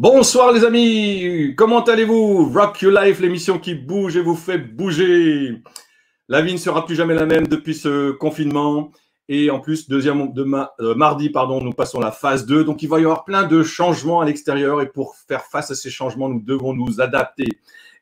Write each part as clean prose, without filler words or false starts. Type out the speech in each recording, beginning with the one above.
Bonsoir les amis, comment allez-vous? Rock Your Life, l'émission qui bouge et vous fait bouger. La vie ne sera plus jamais la même depuis ce confinement. Et en plus, mardi, nous passons la phase 2. Donc, il va y avoir plein de changements à l'extérieur. Et pour faire face à ces changements, nous devons nous adapter.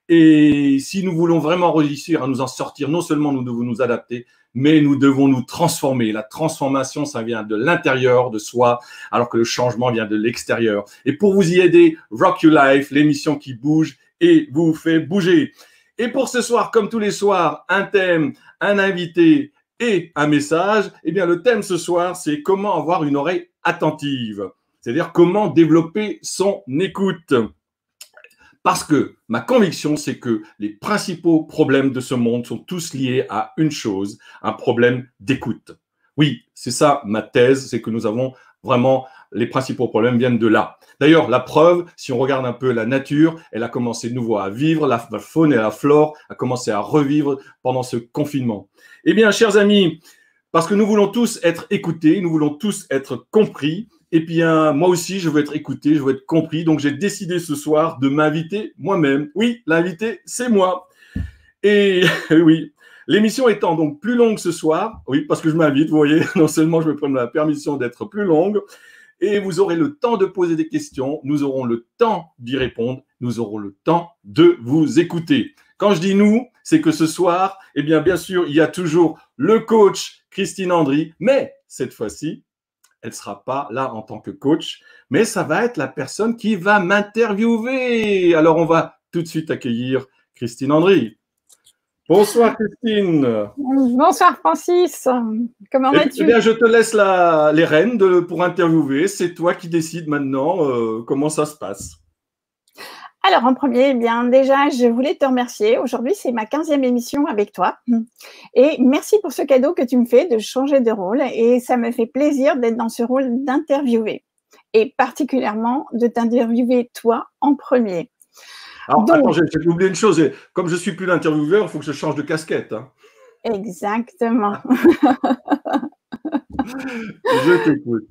Et si nous voulons vraiment réussir à nous en sortir, non seulement nous devons nous adapter, mais nous devons nous transformer. La transformation, ça vient de l'intérieur de soi, alors que le changement vient de l'extérieur. Et pour vous y aider, Rock Your Life, l'émission qui bouge et vous fait bouger. Et pour ce soir, comme tous les soirs, un thème, un invité et un message. Eh bien, le thème ce soir, c'est comment avoir une oreille attentive. C'est-à-dire comment développer son écoute. Parce que ma conviction, c'est que les principaux problèmes de ce monde sont tous liés à une chose, un problème d'écoute. Oui, c'est ça ma thèse, c'est que nous avons vraiment, les principaux problèmes viennent de là. D'ailleurs, la preuve, si on regarde un peu la nature, elle a commencé de nouveau à vivre, la faune et la flore a commencé à revivre pendant ce confinement. Eh bien, chers amis, parce que nous voulons tous être écoutés, nous voulons tous être compris, et bien, moi aussi, je veux être écouté, je veux être compris. Donc, j'ai décidé ce soir de m'inviter moi-même. Oui, l'invité, c'est moi. Et oui, l'émission étant donc plus longue ce soir, oui, parce que je m'invite, vous voyez, non seulement je me prends la permission d'être plus longue, et vous aurez le temps de poser des questions, nous aurons le temps d'y répondre, nous aurons le temps de vous écouter. Quand je dis nous, c'est que ce soir, eh bien sûr, il y a toujours le coach Christine Andry, mais cette fois-ci, elle ne sera pas là en tant que coach, mais ça va être la personne qui va m'interviewer. Alors, on va tout de suite accueillir Christine Andry. Bonsoir Christine. Bonsoir Francis, comment vas-tu? Eh bien, je te laisse les rênes pour interviewer. C'est toi qui décides maintenant comment ça se passe. Alors en premier, eh bien déjà, je voulais te remercier. Aujourd'hui, c'est ma 15e émission avec toi. Et merci pour ce cadeau que tu me fais de changer de rôle. Et ça me fait plaisir d'être dans ce rôle d'interviewer. Et particulièrement de t'interviewer toi en premier. Alors, donc, attends, j'ai oublié une chose. Comme je ne suis plus l'intervieweur, il faut que je change de casquette. Hein. Exactement. Je t'écoute.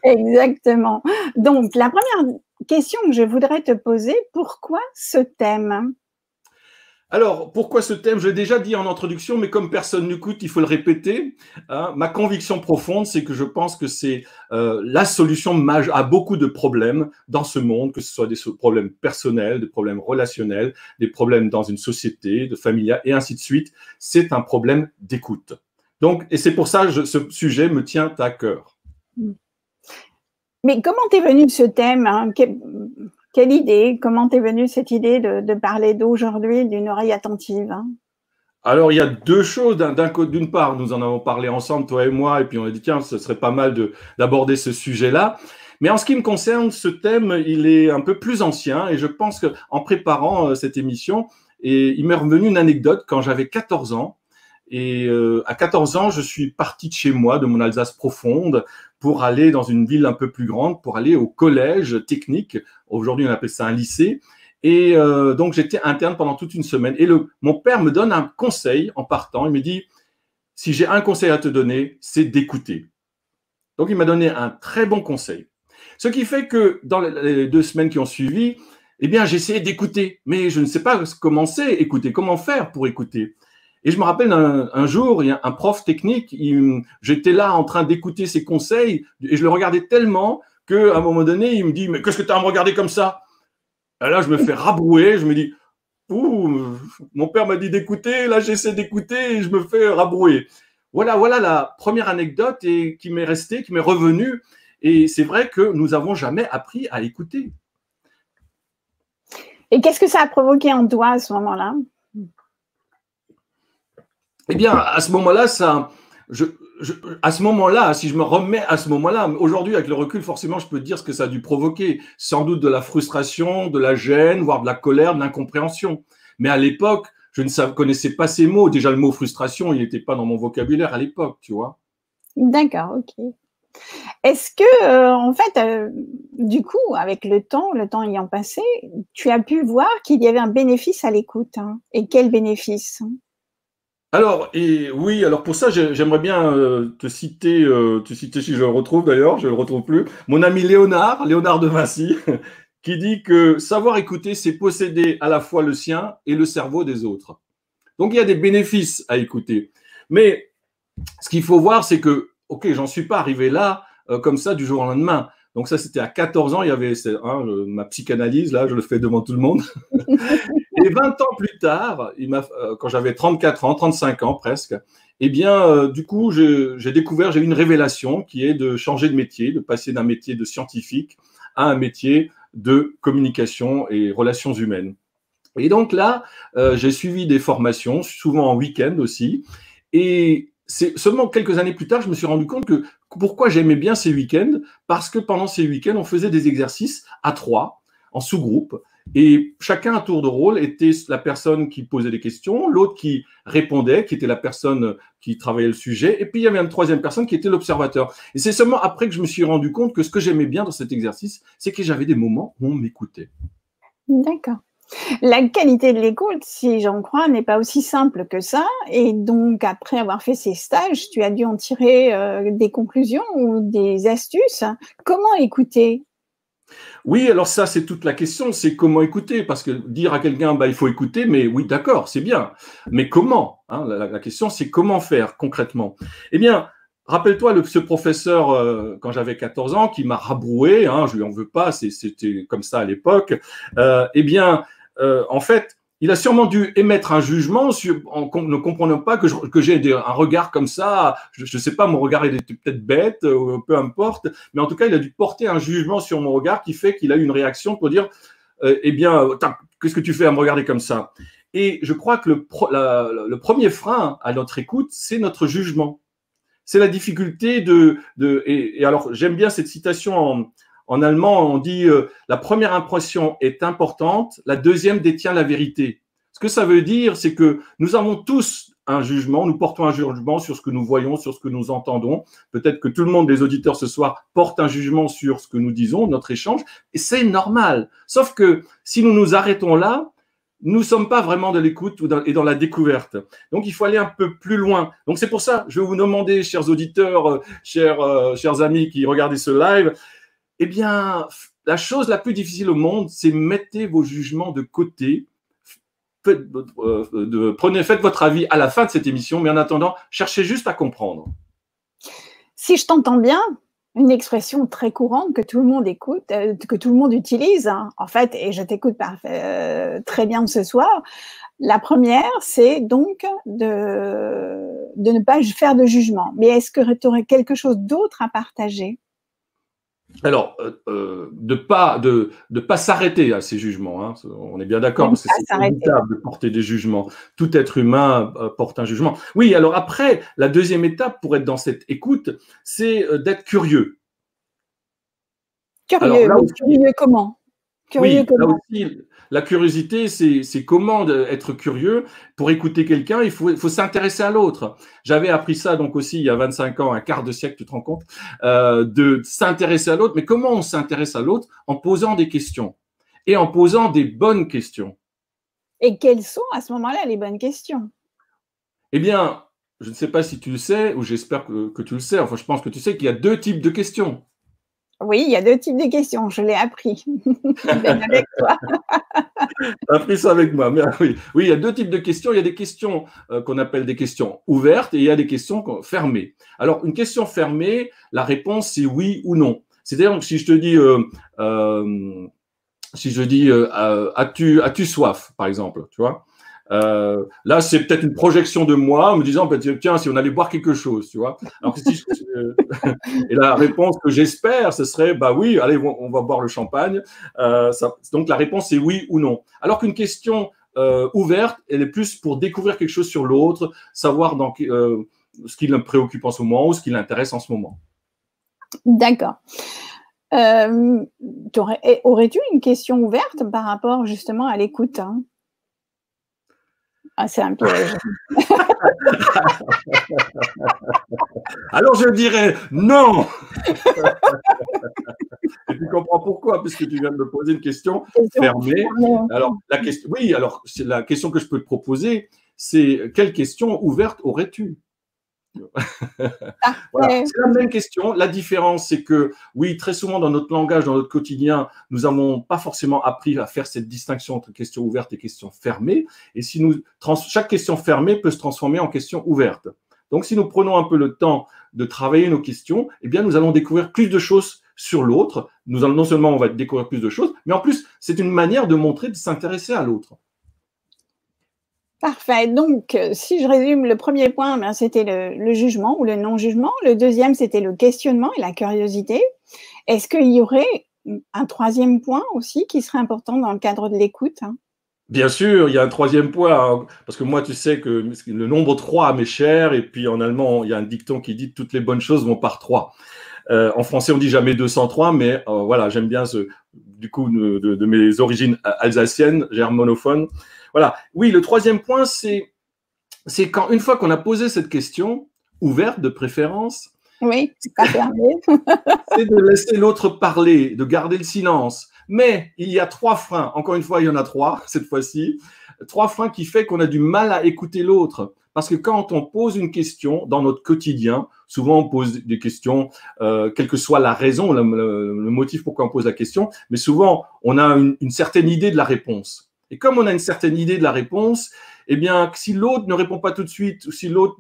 Exactement. Donc, la première question que je voudrais te poser, pourquoi ce thème? Alors, pourquoi ce thème? Je l'ai déjà dit en introduction, mais comme personne n'écoute, il faut le répéter. Hein. Ma conviction profonde, c'est que je pense que c'est la solution à beaucoup de problèmes dans ce monde, que ce soit des problèmes personnels, des problèmes relationnels, des problèmes dans une société, de familiale, et ainsi de suite. C'est un problème d'écoute. Donc, et c'est pour ça que ce sujet me tient à cœur. Mais comment t'es venu ce thème, hein? Quelle idée? Comment t'es venue cette idée de parler d'aujourd'hui d'une oreille attentive, hein? Alors, il y a deux choses. D'une part, nous en avons parlé ensemble, toi et moi, et puis on a dit, tiens, ce serait pas mal d'aborder ce sujet-là. Mais en ce qui me concerne, ce thème, il est un peu plus ancien, et je pense qu'en préparant cette émission, il m'est revenu une anecdote quand j'avais 14 ans. Et à 14 ans, je suis parti de chez moi, de mon Alsace profonde, pour aller dans une ville un peu plus grande, pour aller au collège technique. Aujourd'hui, on appelle ça un lycée. Et donc, j'étais interne pendant toute une semaine. Et mon père me donne un conseil en partant. Il me dit, si j'ai un conseil à te donner, c'est d'écouter. Donc, il m'a donné un très bon conseil. Ce qui fait que dans les 2 semaines qui ont suivi, eh bien, j'ai essayé d'écouter. Mais je ne sais pas comment c'est écouter, comment faire pour écouter. Et je me rappelle un jour, il y a un prof technique, j'étais là en train d'écouter ses conseils et je le regardais tellement qu'à un moment donné, il me dit « Mais qu'est-ce que tu as à me regarder comme ça ?» Et là, je me fais rabrouer, je me dis « Ouh, mon père m'a dit d'écouter, là j'essaie d'écouter et je me fais rabrouer. » Voilà la première anecdote qui m'est restée, qui m'est revenue. Et c'est vrai que nous n'avons jamais appris à écouter. Et qu'est-ce que ça a provoqué en toi à ce moment-là? Eh bien, à ce moment-là, si je me remets à ce moment-là, aujourd'hui, avec le recul, forcément, je peux dire ce que ça a dû provoquer. Sans doute de la frustration, de la gêne, voire de la colère, de l'incompréhension. Mais à l'époque, je ne connaissais pas ces mots. Déjà, le mot frustration, il n'était pas dans mon vocabulaire à l'époque, tu vois. D'accord, ok. Est-ce que, en fait, du coup, avec le temps ayant passé, tu as pu voir qu'il y avait un bénéfice à l'écoute, hein? Et quel bénéfice? Alors, oui, alors pour ça, j'aimerais bien te citer si je le retrouve d'ailleurs, je ne le retrouve plus, mon ami Léonard de Vinci, qui dit que savoir écouter, c'est posséder à la fois le sien et le cerveau des autres. Donc, il y a des bénéfices à écouter. Mais ce qu'il faut voir, c'est que, OK, j'en suis pas arrivé là comme ça du jour au lendemain. Donc ça, c'était à 14 ans, il y avait ma psychanalyse, là, je le fais devant tout le monde. Et 20 ans plus tard, quand j'avais 34 ans, 35 ans presque, eh bien, du coup, j'ai eu une révélation qui est de changer de métier, de passer d'un métier de scientifique à un métier de communication et relations humaines. Et donc là, j'ai suivi des formations, souvent en week-end aussi, et c'est seulement quelques années plus tard, je me suis rendu compte que pourquoi j'aimais bien ces week-ends, parce que pendant ces week-ends, on faisait des exercices à 3, en sous-groupe, et chacun à tour de rôle était la personne qui posait des questions, l'autre qui répondait, qui était la personne qui travaillait le sujet, et puis il y avait une troisième personne qui était l'observateur. Et c'est seulement après que je me suis rendu compte que ce que j'aimais bien dans cet exercice, c'est que j'avais des moments où on m'écoutait. D'accord. La qualité de l'écoute, si j'en crois, n'est pas aussi simple que ça. Et donc, après avoir fait ces stages, tu as dû en tirer des conclusions ou des astuces. Comment écouter? Oui, alors ça, c'est toute la question, c'est comment écouter. Parce que dire à quelqu'un, il faut écouter, mais oui, d'accord, c'est bien. Mais comment, hein, la question, c'est comment faire concrètement. Eh bien, rappelle-toi ce professeur, quand j'avais 14 ans, qui m'a rabroué, hein, je lui en veux pas, c'était comme ça à l'époque. En fait, il a sûrement dû émettre un jugement en ne comprenant pas que j'ai un regard comme ça. Je ne sais pas, mon regard il était peut-être bête, peu importe, mais en tout cas, il a dû porter un jugement sur mon regard qui fait qu'il a eu une réaction pour dire qu'est-ce que tu fais à me regarder comme ça? Et je crois que le premier frein à notre écoute, c'est notre jugement. C'est la difficulté et alors, j'aime bien cette citation en allemand, on dit la première impression est importante, la deuxième détient la vérité. Ce que ça veut dire, c'est que nous avons tous un jugement, nous portons un jugement sur ce que nous voyons, sur ce que nous entendons. Peut-être que tout le monde, les auditeurs ce soir, portent un jugement sur ce que nous disons, notre échange, et c'est normal. Sauf que si nous nous arrêtons là, nous ne sommes pas vraiment de l'écoute et dans la découverte. Donc, il faut aller un peu plus loin. Donc, c'est pour ça, je vais vous demander, chers auditeurs, chers amis qui regardez ce live, eh bien, la chose la plus difficile au monde, c'est mettez vos jugements de côté. Faites votre avis à la fin de cette émission, mais en attendant, cherchez juste à comprendre. Si je t'entends bien, une expression très courante que tout le monde écoute, que tout le monde utilise, hein, en fait, et je t'écoute très bien ce soir. La première, c'est donc de ne pas faire de jugement. Mais est-ce que tu aurais quelque chose d'autre à partager? Alors, de pas s'arrêter à ces jugements, hein. On est bien d'accord, parce que c'est inévitable de porter des jugements. Tout être humain porte un jugement. Oui, alors après, la deuxième étape pour être dans cette écoute, c'est d'être curieux. Curieux, alors, là aussi, curieux comment? Curieux comment? Là aussi, la curiosité, c'est comment être curieux. Pour écouter quelqu'un, il faut s'intéresser à l'autre. J'avais appris ça donc aussi il y a 25 ans, un quart de siècle, tu te rends compte, de s'intéresser à l'autre. Mais comment on s'intéresse à l'autre? En posant des questions et en posant des bonnes questions. Et quelles sont à ce moment-là les bonnes questions? Eh bien, je ne sais pas si tu le sais, ou j'espère que tu le sais. Enfin, je pense que tu sais qu'il y a 2 types de questions. Oui, il y a 2 types de questions, je l'ai appris. Même avec toi. Tu as appris ça avec moi. Mais, oui, il y a 2 types de questions. Il y a des questions qu'on appelle des questions ouvertes et il y a des questions fermées. Alors, une question fermée, la réponse, c'est oui ou non. C'est-à-dire que si je te dis, as-tu soif, par exemple, tu vois? Là, c'est peut-être une projection de moi en me disant, tiens, si on allait boire quelque chose, tu vois. Alors, et la réponse que j'espère, ce serait, oui, allez, on va boire le champagne. Donc, la réponse est oui ou non. Alors qu'une question ouverte, elle est plus pour découvrir quelque chose sur l'autre, savoir ce qui le préoccupe en ce moment ou ce qui l'intéresse en ce moment. D'accord. Aurais-tu une question ouverte par rapport justement à l'écoute, hein? Ah, c'est un piège. Alors, je dirais non. Et tu comprends pourquoi, puisque tu viens de me poser une question fermée. Alors, la question que je peux te proposer, c'est quelle question ouverte aurais-tu? Voilà, Parfait. c'est la même question. La différence, c'est que, oui, très souvent dans notre langage, dans notre quotidien, nous n'avons pas forcément appris à faire cette distinction entre questions ouvertes et questions fermées. Et si chaque question fermée peut se transformer en question ouverte. Donc, si nous prenons un peu le temps de travailler nos questions, eh bien, nous allons découvrir plus de choses sur l'autre. Non seulement on va découvrir plus de choses, mais en plus, c'est une manière de montrer, de s'intéresser à l'autre. Parfait. Donc, si je résume, le premier point, ben, c'était le jugement ou le non-jugement. Le deuxième, c'était le questionnement et la curiosité. Est-ce qu'il y aurait un troisième point aussi qui serait important dans le cadre de l'écoute? Bien sûr, il y a un troisième point, hein, parce que moi, tu sais que le nombre 3 m'est cher, et puis en allemand, il y a un dicton qui dit « toutes les bonnes choses vont par 3 ». En français, on dit jamais 203, mais voilà, j'aime bien du coup, de mes origines alsaciennes, germanophones. Voilà. Oui, le troisième point, c'est quand, une fois qu'on a posé cette question, ouverte de préférence, Oui, c'est pas fermé. c'est de laisser l'autre parler, de garder le silence. Mais il y a 3 freins. Encore une fois, il y en a 3 cette fois-ci. 3 freins qui fait qu'on a du mal à écouter l'autre. Parce que quand on pose une question dans notre quotidien, souvent on pose des questions, quelle que soit la raison, le motif pourquoi on pose la question, mais souvent on a une certaine idée de la réponse. Et comme on a une certaine idée de la réponse, eh bien, si l'autre ne répond pas tout de suite, ou si l'autre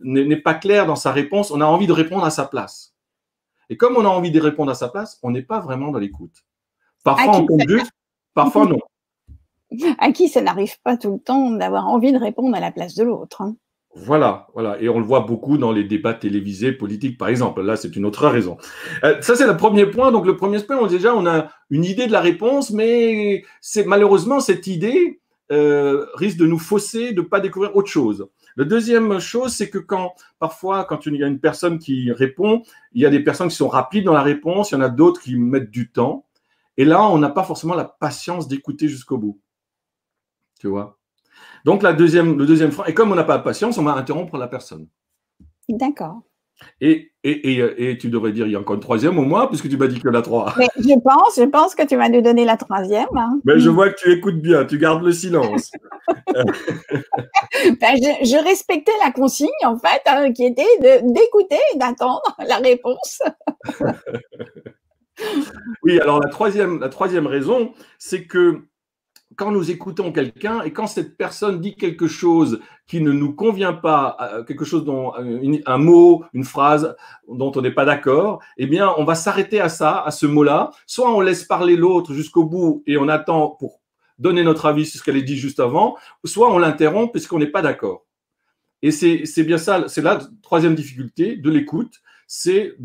n'est pas clair dans sa réponse, on a envie de répondre à sa place. Et comme on a envie de répondre à sa place, on n'est pas vraiment dans l'écoute. Parfois, on tombe juste, parfois non. À qui ça n'arrive pas tout le temps d'avoir envie de répondre à la place de l'autre. Voilà, voilà. Et on le voit beaucoup dans les débats télévisés politiques, par exemple. Là, c'est une autre raison. Ça, c'est le premier point. Donc, le premier point, déjà, on a une idée de la réponse, mais malheureusement, cette idée risque de nous fausser, de ne pas découvrir autre chose. La deuxième chose, c'est que parfois, quand il y a une personne qui répond, il y a des personnes qui sont rapides dans la réponse, il y en a d'autres qui mettent du temps. Et là, on n'a pas forcément la patience d'écouter jusqu'au bout. Tu vois? Donc, le deuxième frein, et comme on n'a pas de patience, on va interrompre la personne. D'accord. Et tu devrais dire, il y a encore une troisième au moins, puisque tu m'as dit que la 3. Mais je pense que tu vas nous donner la troisième. Mais je vois que tu écoutes bien, tu gardes le silence. Ben, je respectais la consigne, en fait, qui était d'écouter et d'attendre la réponse. Oui, alors la troisième raison, c'est que quand nous écoutons quelqu'un et quand cette personne dit quelque chose qui ne nous convient pas, quelque chose un mot, une phrase dont on n'est pas d'accord, eh bien, on va s'arrêter à ce mot-là. Soit on laisse parler l'autre jusqu'au bout et on attend pour donner notre avis sur ce qu'elle a dit juste avant, soit on l'interrompt puisqu'on n'est pas d'accord. Et c'est bien ça, c'est la troisième difficulté de l'écoute, c'est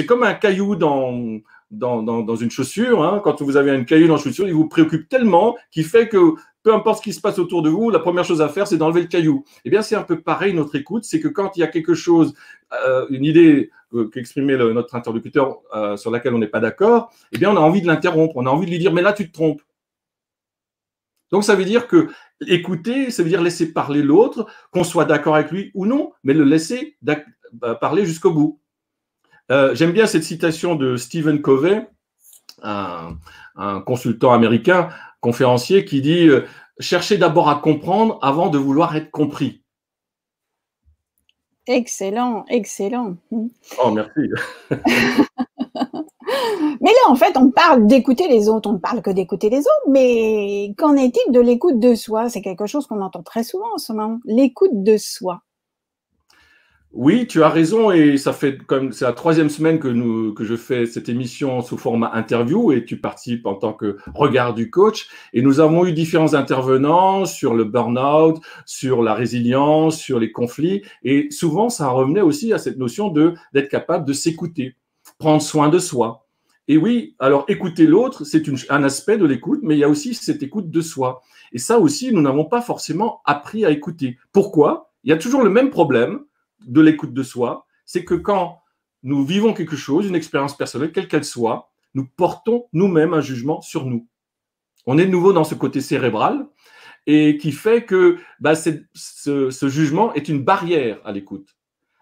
comme un caillou dans une chaussure, hein. Quand vous avez un caillou dans une chaussure, il vous préoccupe tellement qu'il fait que peu importe ce qui se passe autour de vous, la première chose à faire, c'est d'enlever le caillou. Eh bien, c'est un peu pareil, notre écoute, c'est que quand il y a quelque chose, une idée qu'exprimait notre interlocuteur sur laquelle on n'est pas d'accord, eh bien, on a envie de l'interrompre, on a envie de lui dire, mais là, tu te trompes. Donc, ça veut dire que écouter, ça veut dire laisser parler l'autre, qu'on soit d'accord avec lui ou non, mais le laisser parler jusqu'au bout. J'aime bien cette citation de Stephen Covey, un consultant américain, conférencier, qui dit « Cherchez d'abord à comprendre avant de vouloir être compris ». Excellent, excellent. Oh, merci. Mais là, en fait, on parle d'écouter les autres, on ne parle que d'écouter les autres, mais qu'en est-il de l'écoute de soi? C'est quelque chose qu'on entend très souvent en ce moment, l'écoute de soi. Oui, tu as raison, et c'est la 3e semaine que je fais cette émission sous format interview, et tu participes en tant que regard du coach. Et nous avons eu différents intervenants sur le burn-out, sur la résilience, sur les conflits, et souvent ça revenait aussi à cette notion d'être capable de s'écouter, prendre soin de soi. Et oui, alors écouter l'autre, c'est un aspect de l'écoute, mais il y a aussi cette écoute de soi. Et ça aussi, nous n'avons pas forcément appris à écouter. Pourquoi? Il y a toujours le même problème de l'écoute de soi, c'est que quand nous vivons quelque chose, une expérience personnelle, quelle qu'elle soit, nous portons nous-mêmes un jugement sur nous. On est de nouveau dans ce côté cérébral, et qui fait que ce jugement est une barrière à l'écoute.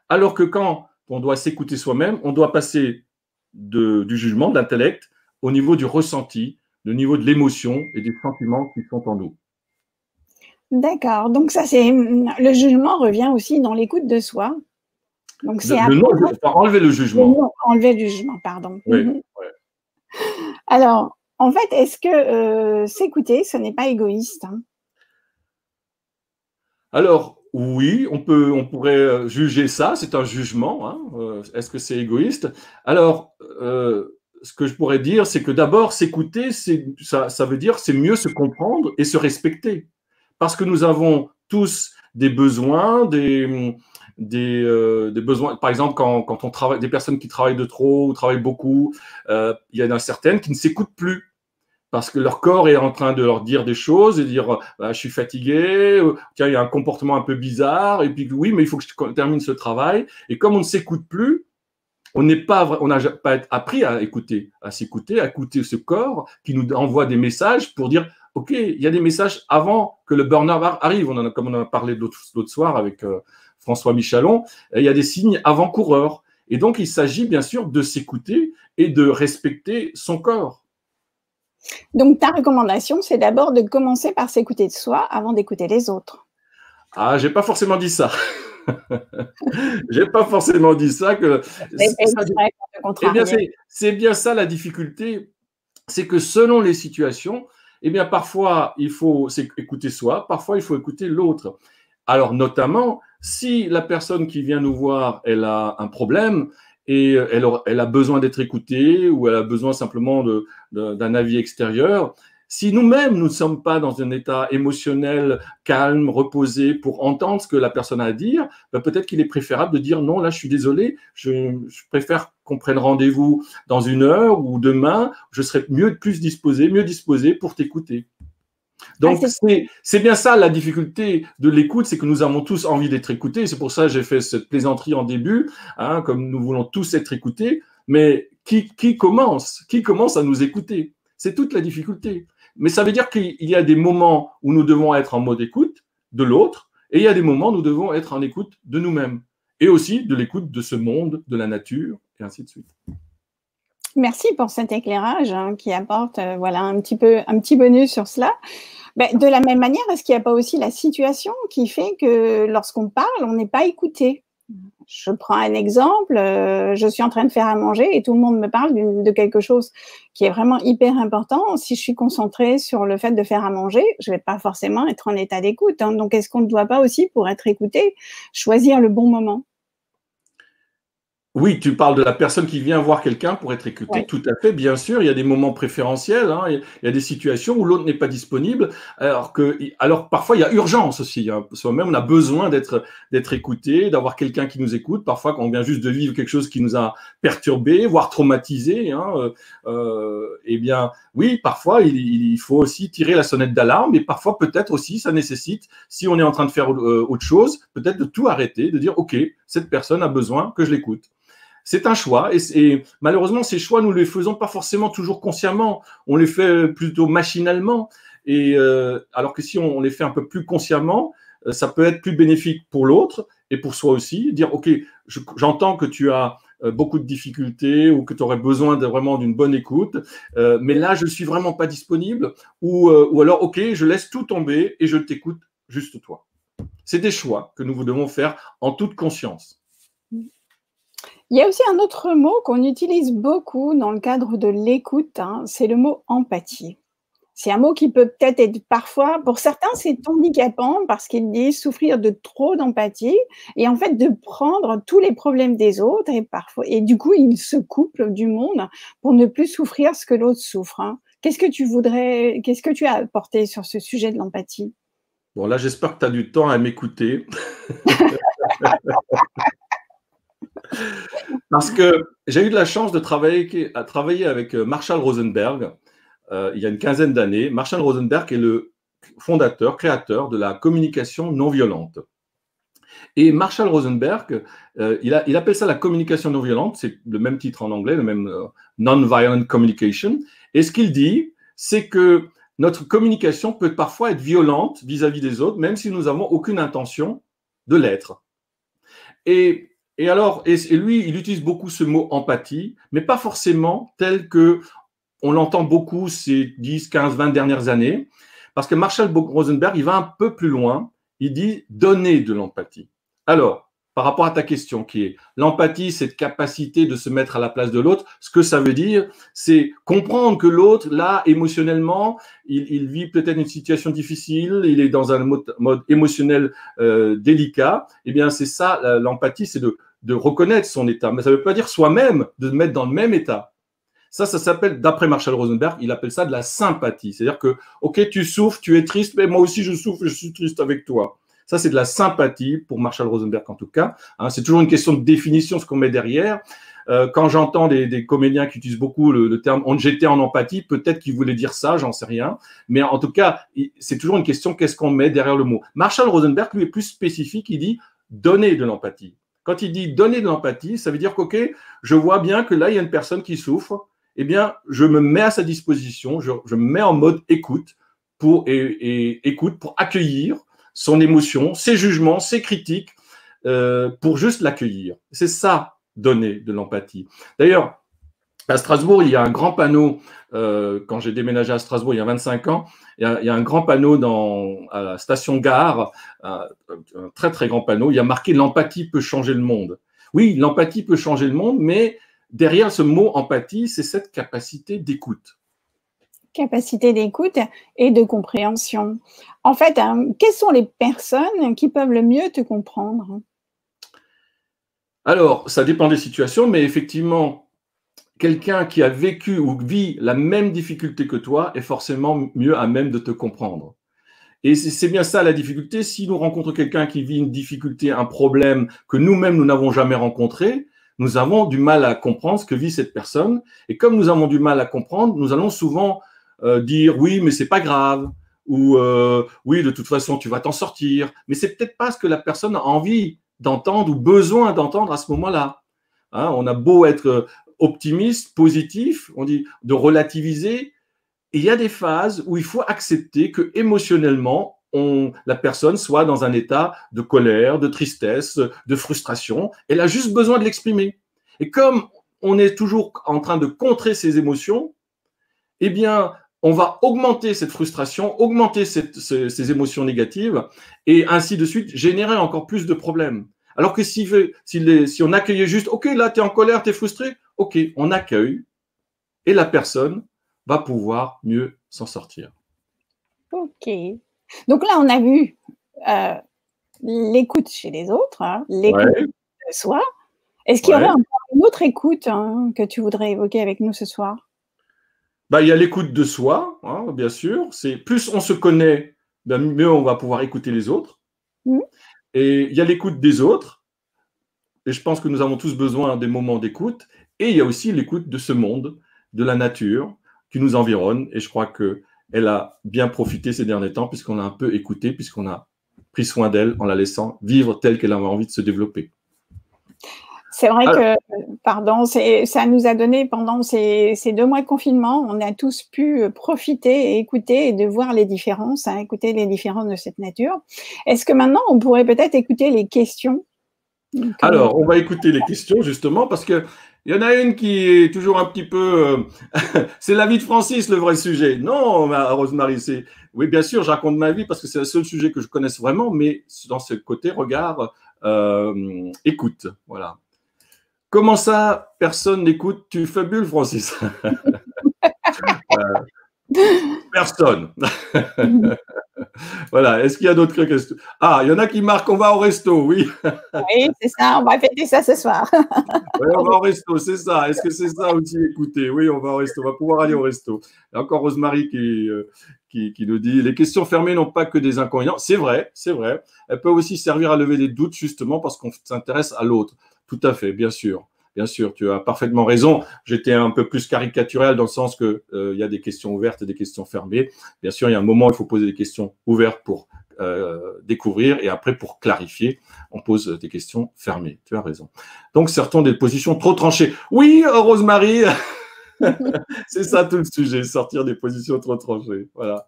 Alors que quand on doit s'écouter soi-même, on doit passer du jugement, de l'intellect, au niveau du ressenti, au niveau de l'émotion et des sentiments qui sont en nous. D'accord. Donc ça, c'est le jugement revient aussi dans l'écoute de soi. Donc c'est Enlever le jugement. Enlever le jugement, pardon. Oui, oui. Alors, en fait, est-ce que s'écouter, ce n'est pas égoïste, hein? Alors, oui, on pourrait juger ça, c'est un jugement. Hein, est-ce que c'est égoïste? Alors, ce que je pourrais dire, c'est que d'abord, s'écouter, ça veut dire c'est mieux se comprendre et se respecter. Parce que nous avons tous des besoins, des besoins. Par exemple, quand on travaille, des personnes qui travaillent de trop ou travaillent beaucoup, il y en a certaines qui ne s'écoutent plus parce que leur corps est en train de leur dire des choses et dire je suis fatigué, tiens, il y a un comportement un peu bizarre, et puis oui, mais il faut que je termine ce travail. Et comme on ne s'écoute plus, on n'a pas appris à écouter, à s'écouter, à écouter ce corps qui nous envoie des messages pour dire ok, il y a des messages avant que le burn-out arrive. Comme on en a parlé l'autre soir avec François Michalon, il y a des signes avant-coureurs. Et donc, il s'agit bien sûr de s'écouter et de respecter son corps. Donc, ta recommandation, c'est d'abord de commencer par s'écouter de soi avant d'écouter les autres. Ah, j'ai pas forcément dit ça. J'ai pas forcément dit ça. Eh bien, c'est bien ça la difficulté, c'est que selon les situations, eh bien, parfois il faut écouter soi, parfois il faut écouter l'autre. Alors, notamment, si la personne qui vient nous voir, elle a un problème et elle a besoin d'être écoutée ou elle a besoin simplement d'un avis extérieur, si nous-mêmes, nous ne sommes pas dans un état émotionnel calme, reposé pour entendre ce que la personne a à dire, ben peut-être qu'il est préférable de dire non, là, je suis désolé, je préfère qu'on prenne rendez-vous dans 1 heure ou demain, je serai plus disposé pour t'écouter. Donc, c'est bien ça la difficulté de l'écoute, c'est que nous avons tous envie d'être écoutés. C'est pour ça que j'ai fait cette plaisanterie en début, hein, comme nous voulons tous être écoutés. Mais qui commence à nous écouter? C'est toute la difficulté. Mais ça veut dire qu'il y a des moments où nous devons être en mode écoute de l'autre, et il y a des moments où nous devons être en écoute de nous-mêmes, et aussi de l'écoute de ce monde, de la nature, et ainsi de suite. Merci pour cet éclairage hein, qui apporte voilà, un petit bonus sur cela. Ben, de la même manière, est-ce qu'il n'y a pas aussi la situation qui fait que lorsqu'on parle, on n'est pas écouté? Je prends un exemple, je suis en train de faire à manger et tout le monde me parle de quelque chose qui est vraiment hyper important. Si je suis concentrée sur le fait de faire à manger, je ne vais pas forcément être en état d'écoute. Hein. Donc, est-ce qu'on ne doit pas aussi, pour être écouté, choisir le bon moment? Oui, tu parles de la personne qui vient voir quelqu'un pour être écoutée, Ouais. tout à fait, bien sûr. Il y a des moments préférentiels, hein, il y a des situations où l'autre n'est pas disponible, alors parfois il y a urgence aussi. Hein, soi-même, on a besoin d'être écouté, d'avoir quelqu'un qui nous écoute. Parfois, quand on vient juste de vivre quelque chose qui nous a perturbé, voire traumatisé, hein, eh bien, oui, parfois il faut aussi tirer la sonnette d'alarme, et parfois peut-être aussi ça nécessite, si on est en train de faire autre chose, peut-être de tout arrêter, de dire ok, cette personne a besoin que je l'écoute. C'est un choix et malheureusement, ces choix, nous ne les faisons pas forcément toujours consciemment. On les fait plutôt machinalement. Et alors que si on les fait un peu plus consciemment, ça peut être plus bénéfique pour l'autre et pour soi aussi. Dire, OK, j'entends que tu as beaucoup de difficultés ou que tu aurais besoin vraiment d'une bonne écoute, mais là, je ne suis vraiment pas disponible. Ou alors, OK, je laisse tout tomber et je t'écoute juste toi. C'est des choix que nous devons faire en toute conscience. Il y a aussi un autre mot qu'on utilise beaucoup dans le cadre de l'écoute, hein, c'est le mot empathie. C'est un mot qui peut peut-être être parfois, pour certains, c'est handicapant parce qu'ils disent souffrir de trop d'empathie et en fait de prendre tous les problèmes des autres et du coup, ils se coupent du monde pour ne plus souffrir ce que l'autre souffre. Hein. Qu'est-ce que tu as apporté sur ce sujet de l'empathie? Bon, là, j'espère que tu as du temps à m'écouter. Parce que j'ai eu de la chance de travailler avec Marshall Rosenberg il y a une quinzaine d'années. Marshall Rosenberg est le créateur de la communication non violente. Et Marshall Rosenberg, il appelle ça la communication non violente, c'est le même titre en anglais, le même non-violent communication. Et ce qu'il dit, c'est que notre communication peut parfois être violente vis-à-vis des autres, même si nous n'avons aucune intention de l'être. Et lui, il utilise beaucoup ce mot empathie, mais pas forcément tel que on l'entend beaucoup ces 10, 15, 20 dernières années, Parce que Marshall Rosenberg, il va un peu plus loin. Il dit donner de l'empathie. Alors, par rapport à ta question qui est l'empathie, cette capacité de se mettre à la place de l'autre, ce que ça veut dire, c'est comprendre que l'autre, là, émotionnellement, il vit peut-être une situation difficile, il est dans un mode émotionnel délicat. Eh bien, c'est ça, l'empathie, c'est de reconnaître son état. Mais ça ne veut pas dire soi-même de se mettre dans le même état. Ça s'appelle, d'après Marshall Rosenberg, il appelle ça de la sympathie. C'est-à-dire que, ok, tu souffres, tu es triste, mais moi aussi je souffre, je suis triste avec toi. Ça, c'est de la sympathie pour Marshall Rosenberg en tout cas. Hein, c'est toujours une question de définition, ce qu'on met derrière. Quand j'entends des comédiens qui utilisent beaucoup le terme « j'étais en empathie », peut-être qu'ils voulaient dire ça, j'en sais rien. Mais en tout cas, c'est toujours une question, qu'est-ce qu'on met derrière le mot. Marshall Rosenberg, lui, est plus spécifique, il dit « donner de l'empathie ». Quand il dit « donner de l'empathie », ça veut dire qu'ok, je vois bien que là, il y a une personne qui souffre, eh bien, je me mets à sa disposition, je me mets en mode écoute pour accueillir son émotion, ses jugements, ses critiques, pour juste l'accueillir. C'est ça, donner de l'empathie. D'ailleurs, à Strasbourg, il y a un grand panneau, quand j'ai déménagé à Strasbourg il y a 25 ans, il y a un grand panneau à la station Gare, un très très grand panneau, il y a marqué « L'empathie peut changer le monde ». Oui, l'empathie peut changer le monde, mais derrière ce mot empathie, c'est cette capacité d'écoute. Capacité d'écoute et de compréhension. En fait, quelles sont les personnes qui peuvent le mieux te comprendre? Alors, ça dépend des situations, mais effectivement, quelqu'un qui a vécu ou vit la même difficulté que toi est forcément mieux à même de te comprendre. Et c'est bien ça la difficulté. Si nous rencontrons quelqu'un qui vit une difficulté, un problème que nous-mêmes, nous n'avons jamais rencontré, nous avons du mal à comprendre ce que vit cette personne. Et comme nous avons du mal à comprendre, nous allons souvent dire « oui, mais c'est pas grave » ou « oui, de toute façon, tu vas t'en sortir ». Mais c'est peut-être pas ce que la personne a envie d'entendre ou besoin d'entendre à ce moment-là. Hein, on a beau être optimiste, positif, on dit de relativiser. Et il y a des phases où il faut accepter que émotionnellement, la personne soit dans un état de colère, de tristesse, de frustration. Elle a juste besoin de l'exprimer. Et comme on est toujours en train de contrer ses émotions, eh bien, on va augmenter cette frustration, augmenter ces émotions négatives et ainsi de suite, générer encore plus de problèmes. Alors que si on accueillait juste, ok, là, tu es en colère, tu es frustré, ok, on accueille et la personne va pouvoir mieux s'en sortir. Ok. Donc là, on a vu l'écoute chez les autres, hein, l'écoute de soi. Est-ce qu'il y aurait encore une autre écoute que tu voudrais évoquer avec nous ce soir? Il y a l'écoute de soi, hein, bien sûr. C'est plus on se connaît, mieux on va pouvoir écouter les autres. Et il y a l'écoute des autres. Et je pense que nous avons tous besoin des moments d'écoute. Et il y a aussi l'écoute de ce monde, de la nature qui nous environne. Et je crois qu'elle a bien profité ces derniers temps puisqu'on a un peu écouté, puisqu'on a pris soin d'elle en la laissant vivre telle qu'elle avait envie de se développer. C'est vrai que, pardon, ça nous a donné pendant ces 2 mois de confinement, on a tous pu profiter et écouter et de voir les différences, hein, écouter les différences de cette nature. Est-ce que maintenant, on pourrait peut-être écouter les questions? Alors, on va écouter les questions justement parce que il y en a une qui est toujours un petit peu… c'est la vie de Francis, le vrai sujet. Non, Rosemary, oui, bien sûr, je raconte ma vie parce que c'est le seul sujet que je connaisse vraiment, mais dans ce côté regard, écoute, voilà. Comment ça, personne n'écoute? Tu fabules, Francis. Personne. Voilà. Est-ce qu'il y a d'autres questions? Ah, il y en a qui marquent, on va au resto, oui. Oui, c'est ça, on va fêter ça ce soir. Oui, on va au resto, c'est ça. Est-ce que c'est ça aussi? Écoutez, oui, on va au resto, on va pouvoir aller au resto. Il y a encore Rosemary qui nous dit, les questions fermées n'ont pas que des inconvénients. C'est vrai, c'est vrai. Elles peuvent aussi servir à lever des doutes, justement, parce qu'on s'intéresse à l'autre. Tout à fait, bien sûr. Bien sûr, tu as parfaitement raison. J'étais un peu plus caricatural dans le sens que il y a des questions ouvertes et des questions fermées. Bien sûr, il y a un moment où il faut poser des questions ouvertes pour découvrir et après, pour clarifier, on pose des questions fermées. Tu as raison. Donc, certains des positions trop tranchées. Oui, Rosemary. C'est ça tout le sujet, sortir des positions trop tranchées. Voilà.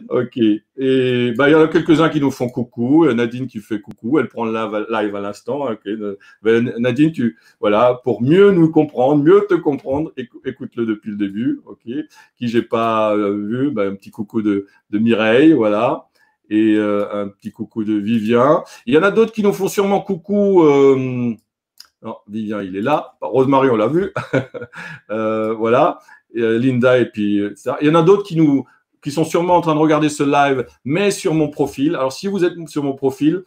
Ok. Et bah, il y en a quelques-uns qui nous font coucou. Nadine qui fait coucou, elle prend le live à l'instant. Ok. Nadine, voilà, pour mieux nous comprendre, mieux te comprendre, écoute-le depuis le début. Ok. Qui j'ai pas vu, bah, un petit coucou de Mireille, voilà. Et un petit coucou de Vivien. Il y en a d'autres qui nous font sûrement coucou. Non, Vivien, il est là. Rosemary, on l'a vu. Voilà. Linda et puis ça. Il y en a d'autres qui sont sûrement en train de regarder ce live, mais sur mon profil. Alors, si vous êtes sur mon profil,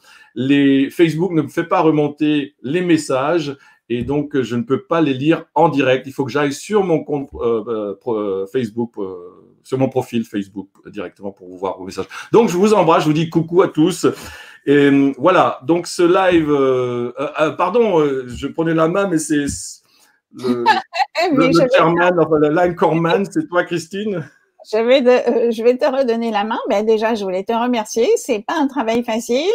Facebook ne me fait pas remonter les messages et donc je ne peux pas les lire en direct. Il faut que j'aille sur mon compte Facebook, sur mon profil Facebook directement pour vous voir vos messages. Donc, je vous embrasse, je vous dis coucou à tous. Et voilà, donc ce live, pardon, je prenais la main, mais c'est le chairman, enfin, le line corpsman, c'est toi, Christine? Je vais te redonner la main. Mais déjà, je voulais te remercier. C'est pas un travail facile.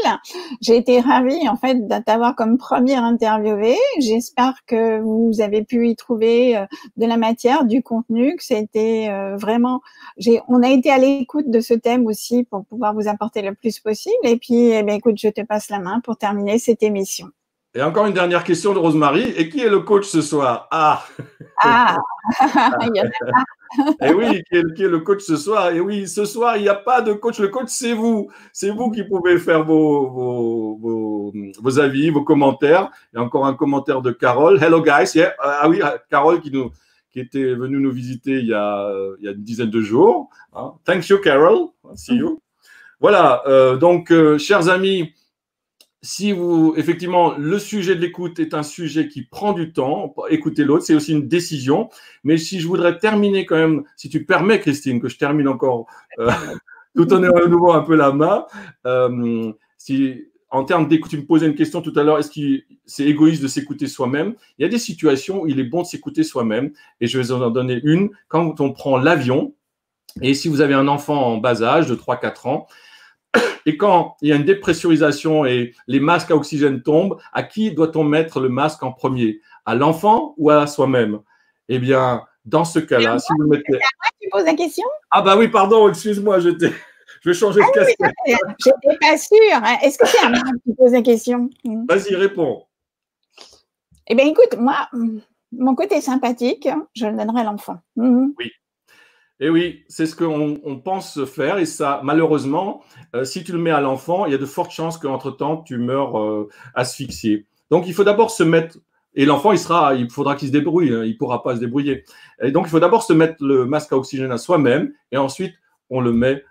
J'ai été ravie, en fait, de t'avoir comme première interviewée. J'espère que vous avez pu y trouver de la matière, du contenu, que c'était vraiment, on a été à l'écoute de ce thème aussi pour pouvoir vous apporter le plus possible. Et puis, eh bien, écoute, je te passe la main pour terminer cette émission. Et encore une dernière question de Rosemary. Et qui est le coach ce soir? Il y en a. Et oui, qui est le coach ce soir? Et oui, ce soir, il n'y a pas de coach. Le coach, c'est vous. C'est vous qui pouvez faire vos avis, vos commentaires. Il y a encore un commentaire de Carole. Hello, guys. Yeah. Ah oui, Carole qui était venue nous visiter il y a une dizaine de jours. Thank you, Carole. See you. Voilà. Donc, chers amis, si effectivement, le sujet de l'écoute est un sujet qui prend du temps, écouter l'autre, c'est aussi une décision. Mais si je voudrais terminer quand même, si tu permets, Christine, que je termine encore, tout en ayant à nouveau un peu la main, en termes d'écoute, tu me posais une question tout à l'heure, est-ce que c'est égoïste de s'écouter soi-même? Il y a des situations où il est bon de s'écouter soi-même, et je vais en donner une. Quand on prend l'avion, et si vous avez un enfant en bas âge de 3-4 ans, et quand il y a une dépressurisation et les masques à oxygène tombent, à qui doit-on mettre le masque en premier? À l'enfant ou à soi-même? Eh bien, dans ce cas-là, si vous mettez… Tu poses la question? Ah bah oui, pardon, excuse-moi, je vais changer de casquette. Je n'étais pas sûre. Est-ce que c'est à moi qui pose la question? Vas-y, réponds. Eh bien, écoute, moi, mon côté sympathique, je le donnerai à l'enfant. Oui. Et oui, c'est ce qu'on pense faire. Et ça, malheureusement, si tu le mets à l'enfant, il y a de fortes chances qu'entre-temps, tu meurs asphyxié. Donc, il faut d'abord se mettre… Et l'enfant, il faudra qu'il se débrouille. Il ne pourra pas se débrouiller. Et donc, il faut d'abord se mettre le masque à oxygène à soi-même. Et ensuite, on le met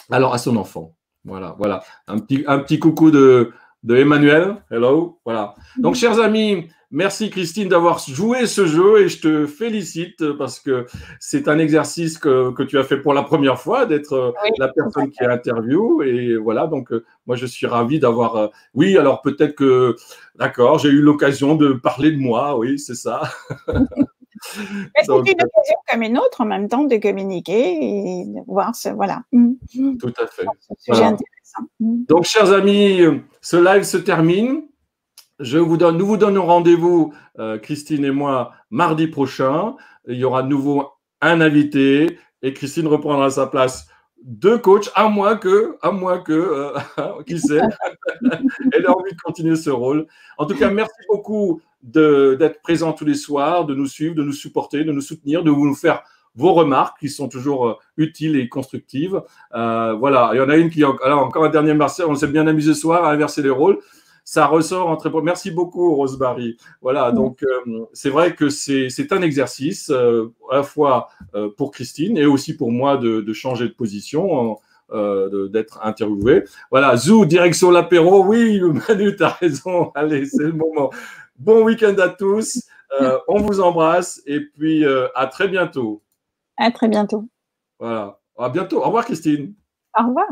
alors à son enfant. Voilà. Un petit coucou de Emmanuel. Hello. Voilà. Donc, chers amis… Merci Christine d'avoir joué ce jeu et je te félicite parce que c'est un exercice que tu as fait pour la première fois, d'être la personne qui interview. Et voilà, donc moi je suis ravi d'avoir… oui, alors peut-être que… D'accord, j'ai eu l'occasion de parler de moi, oui, c'est ça. C'est une occasion comme une autre en même temps de communiquer et de voir ce… Voilà. Tout à fait. Sujet intéressant. Donc, chers amis, ce live se termine. Nous vous donnons rendez-vous, Christine et moi, mardi prochain. Il y aura de nouveau un invité et Christine reprendra sa place de coach, à moins que, qui sait, elle a envie de continuer ce rôle. En tout cas, merci beaucoup d'être présent tous les soirs, de nous suivre, de nous supporter, de nous soutenir, de nous faire vos remarques qui sont toujours utiles et constructives. Voilà, il y en a une qui… Alors, encore un dernier merci, on s'est bien amusé ce soir à inverser les rôles. Ça ressort entre… Merci beaucoup, Rosemary. Voilà, donc c'est vrai que c'est un exercice à la fois pour Christine et aussi pour moi de changer de position, d'être interviewé. Voilà, Zou, direction l'apéro. Oui, Manu, tu as raison. Allez, c'est le moment. Bon week-end à tous. On vous embrasse et puis à très bientôt. À très bientôt. Voilà, à bientôt. Au revoir, Christine. Au revoir.